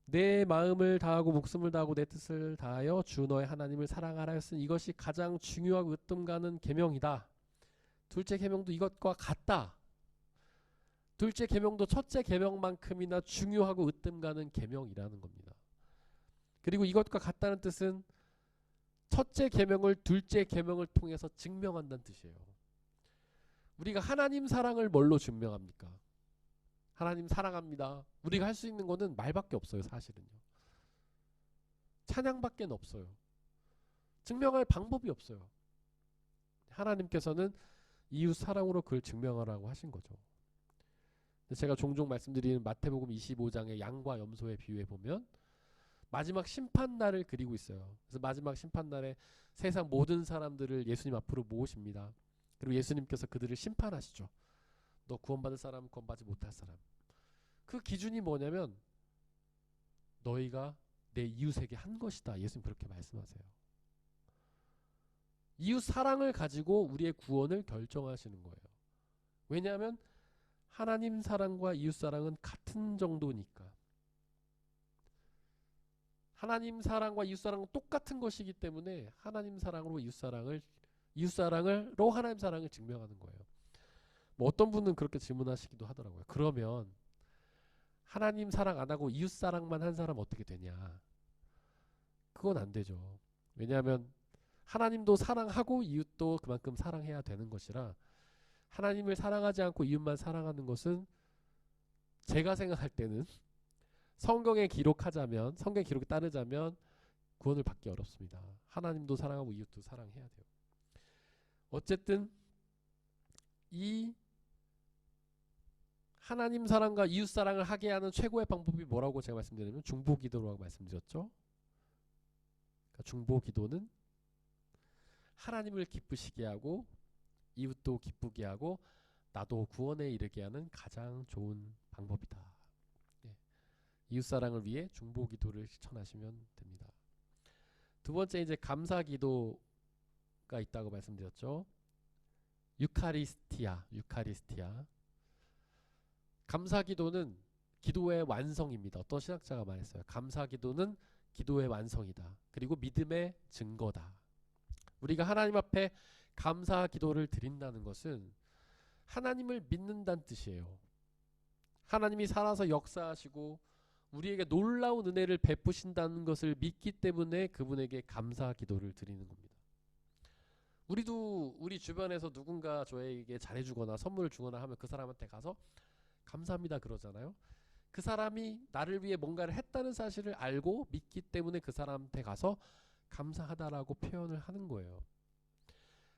내 마음을 다하고 목숨을 다하고 내 뜻을 다하여 주 너의 하나님을 사랑하라 했으니 이것이 가장 중요하고 으뜸 가는 계명이다. 둘째 계명도 이것과 같다. 둘째 계명도 첫째 계명만큼이나 중요하고 으뜸 가는 계명이라는 겁니다. 그리고 이것과 같다는 뜻은 첫째 계명을 둘째 계명을 통해서 증명한다는 뜻이에요. 우리가 하나님 사랑을 뭘로 증명합니까? 하나님 사랑합니다. 우리가 할 수 있는 거는 말밖에 없어요. 사실은요. 찬양밖에 없어요. 증명할 방법이 없어요. 하나님께서는 이웃 사랑으로 그걸 증명하라고 하신 거죠. 제가 종종 말씀드리는 마태복음 25장의 양과 염소의 비유에 보면 마지막 심판날을 그리고 있어요. 그래서 마지막 심판날에 세상 모든 사람들을 예수님 앞으로 모으십니다. 그리고 예수님께서 그들을 심판하시죠. 너 구원받을 사람, 구원받지 못할 사람. 그 기준이 뭐냐면 너희가 내 이웃에게 한 것이다. 예수님 그렇게 말씀하세요. 이웃 사랑을 가지고 우리의 구원을 결정하시는 거예요. 왜냐하면 하나님 사랑과 이웃 사랑은 같은 정도니까. 하나님 사랑과 이웃 사랑은 똑같은 것이기 때문에 하나님 사랑으로 이웃 사랑으로 하나님 사랑을 증명하는 거예요. 뭐 어떤 분은 그렇게 질문하시기도 하더라고요. 그러면 하나님 사랑 안 하고 이웃 사랑만 한 사람 어떻게 되냐? 그건 안 되죠. 왜냐하면 하나님도 사랑하고 이웃도 그만큼 사랑해야 되는 것이라 하나님을 사랑하지 않고 이웃만 사랑하는 것은 제가 생각할 때는 성경에 기록하자면 성경 기록에 따르자면 구원을 받기 어렵습니다. 하나님도 사랑하고 이웃도 사랑해야 돼요. 어쨌든 이 하나님 사랑과 이웃 사랑을 하게 하는 최고의 방법이 뭐라고 제가 말씀드리냐면 중보기도라고 말씀드렸죠. 그러니까 중보기도는 하나님을 기쁘시게 하고 이웃도 기쁘게 하고 나도 구원에 이르게 하는 가장 좋은 방법이다. 예. 이웃 사랑을 위해 중보기도를 실천하시면 됩니다. 두 번째 이제 감사기도가 있다고 말씀드렸죠. 유카리스티아. 감사기도는 기도의 완성입니다. 어떤 신학자가 말했어요. 감사기도는 기도의 완성이다. 그리고 믿음의 증거다. 우리가 하나님 앞에 감사기도를 드린다는 것은 하나님을 믿는다는 뜻이에요. 하나님이 살아서 역사하시고 우리에게 놀라운 은혜를 베푸신다는 것을 믿기 때문에 그분에게 감사기도를 드리는 겁니다. 우리도 우리 주변에서 누군가 저에게 잘해주거나 선물을 주거나 하면 그 사람한테 가서 감사합니다 그러잖아요. 그 사람이 나를 위해 뭔가를 했다는 사실을 알고 믿기 때문에 그 사람한테 가서 감사하다라고 표현을 하는 거예요.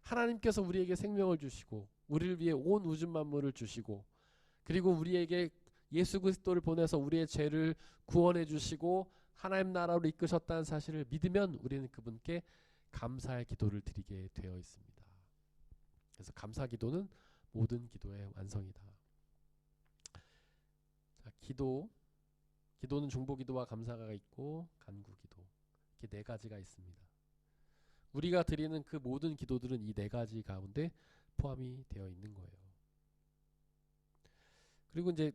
하나님께서 우리에게 생명을 주시고 우리를 위해 온 우주 만물을 주시고 그리고 우리에게 예수 그리스도를 보내서 우리의 죄를 구원해 주시고 하나님 나라로 이끄셨다는 사실을 믿으면 우리는 그분께 감사의 기도를 드리게 되어 있습니다. 그래서 감사기도는 모든 기도의 완성이다. 자, 기도는 중보기도와 감사가 있고 간구기도 이렇게 네 가지가 있습니다. 우리가 드리는 그 모든 기도들은 이 네 가지 가운데 포함이 되어 있는 거예요. 그리고 이제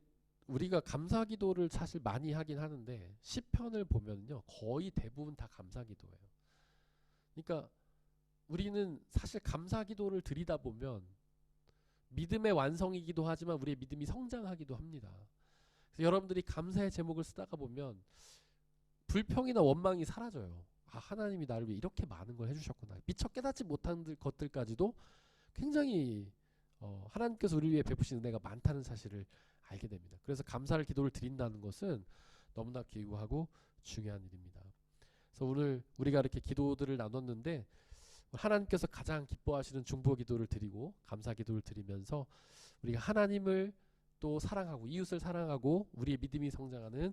우리가 감사기도를 사실 많이 하긴 하는데 시편을 보면요 거의 대부분 다 감사기도예요. 그러니까 우리는 사실 감사기도를 드리다 보면 믿음의 완성이기도 하지만 우리의 믿음이 성장하기도 합니다. 그래서 여러분들이 감사의 제목을 쓰다가 보면 불평이나 원망이 사라져요. 아, 하나님이 나를 위해 이렇게 많은 걸 해주셨구나. 미처 깨닫지 못한 것들까지도 굉장히 하나님께서 우리를 위해 베푸신 은혜가 많다는 사실을 알게 됩니다. 그래서 감사를 기도를 드린다는 것은 너무나 귀하고 중요한 일입니다. 그래서 오늘 우리가 이렇게 기도들을 나눴는데 하나님께서 가장 기뻐하시는 중보기도를 드리고 감사기도를 드리면서 우리가 하나님을 또 사랑하고 이웃을 사랑하고 우리의 믿음이 성장하는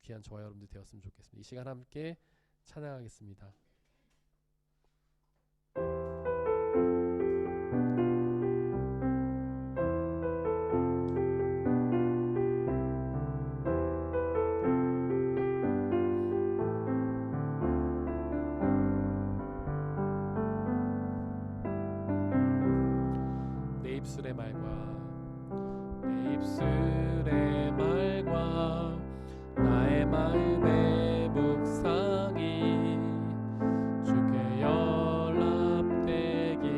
귀한 저와 여러분들 되었으면 좋겠습니다. 이 시간 함께 찬양하겠습니다. 내 입술의 말과 내 입술의 말과 나의 마음의 묵상이 주께 연락되기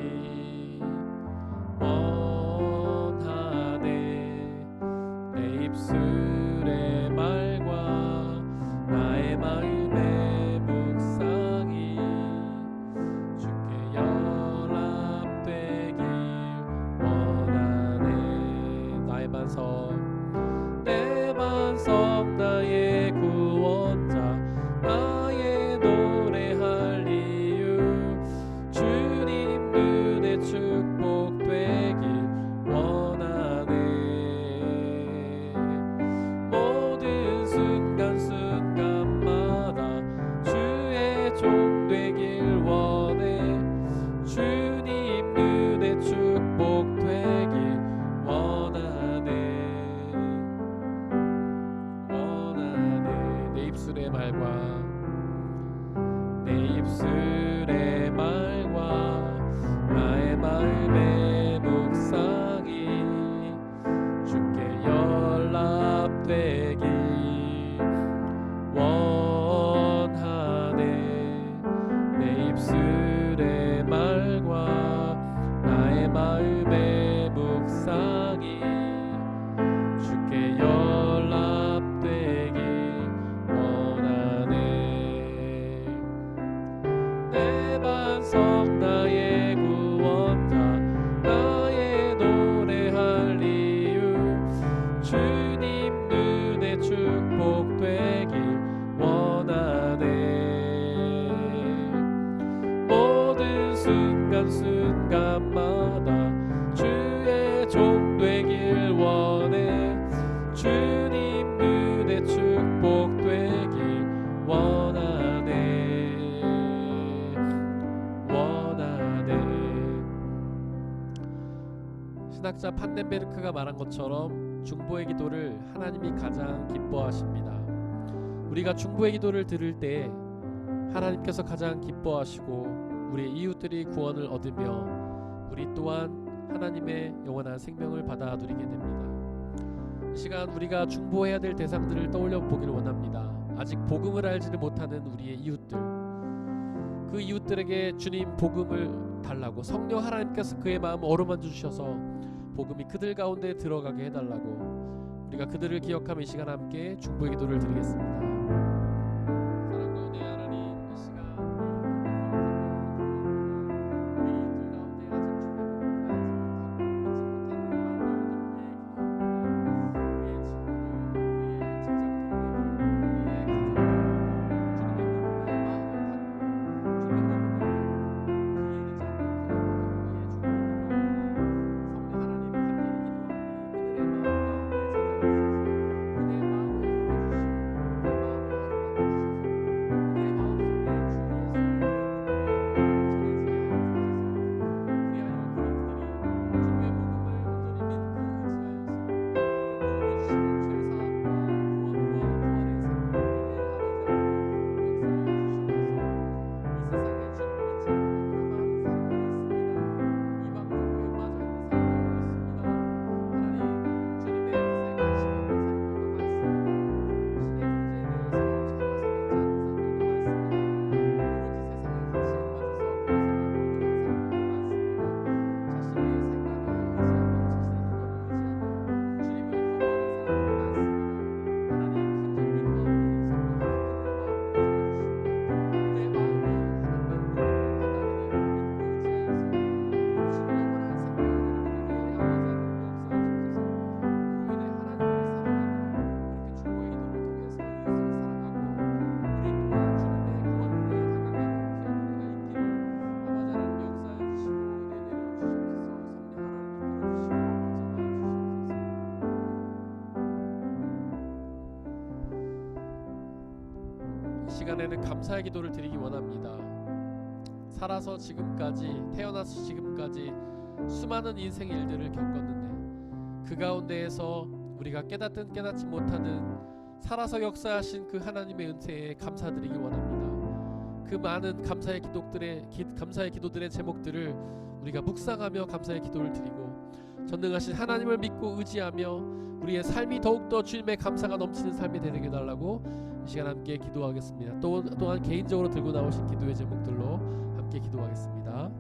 원하네. 내 입술의 말과 나의 마음의 묵상이 주께 연락되길 원하네. 나의 반석 내 반석 나의 구원자 나의 노래할 이유 주님 눈에 축복되길 원하네. 모든 순간순간마다 주의 종 되길 원해. 주님 눈에 축복되길 원하네. 내 입술의 말과 내 입술의 말과 나의 마음의 묵상이 주께 연락되길 원하네. 내 입술의 말과 나의 마음의 묵상이 주께 연락되길 원하네. 내 반석 나의 구원자 나의 노래할 이유 주님 눈에 축복되길 원하네. 모든 순간순간마다 주의 종 되길 원해. 주님 눈에 축복되길 원하네. 신학자 판넨베르크가 말한 것처럼 중보의 기도를 하나님이 가장 기뻐하십니다. 우리가 중보의 기도를 들을 때 하나님께서 가장 기뻐하시고 우리 이웃들이 구원을 얻으며 우리 또한 하나님의 영원한 생명을 받아 누리게 됩니다. 이 시간 우리가 중보해야 될 대상들을 떠올려 보기를 원합니다. 아직 복음을 알지를 못하는 우리의 이웃들, 그 이웃들에게 주님 복음을 달라고 성령 하나님께서 그의 마음을 어루만져 주셔서 복음이 그들 가운데 들어가게 해달라고 우리가 그들을 기억하며 이 시간 함께 중보의 기도를 드리겠습니다. 사랑과 은혜의 하나님, 이 시간 우리 이웃들 가운데 아직 주님의 복음을 알지 못하는 우리의 친구들, 우리의 직장 동료들, 우리의 가족, 주님의 복음을 마음을 담고 주님의 복음을 시간에는 감사의 기도를 드리기 원합니다. 살아서 지금까지, 태어나서 지금까지 수많은 인생 일들을 겪었는데 그 가운데에서 우리가 깨닫든 깨닫지 못하든 살아서 역사하신 그 하나님의 은혜에 감사드리기 원합니다. 그 많은 감사의 기도들의 제목들을 우리가 묵상하며 감사의 기도를 드리고 전능하신 하나님을 믿고 의지하며 우리의 삶이 더욱더 주님의 감사가 넘치는 삶이 되게 해달라고 이 시간 함께 기도하겠습니다. 또한 개인적으로 들고 나오신 기도의 제목들로 함께 기도하겠습니다.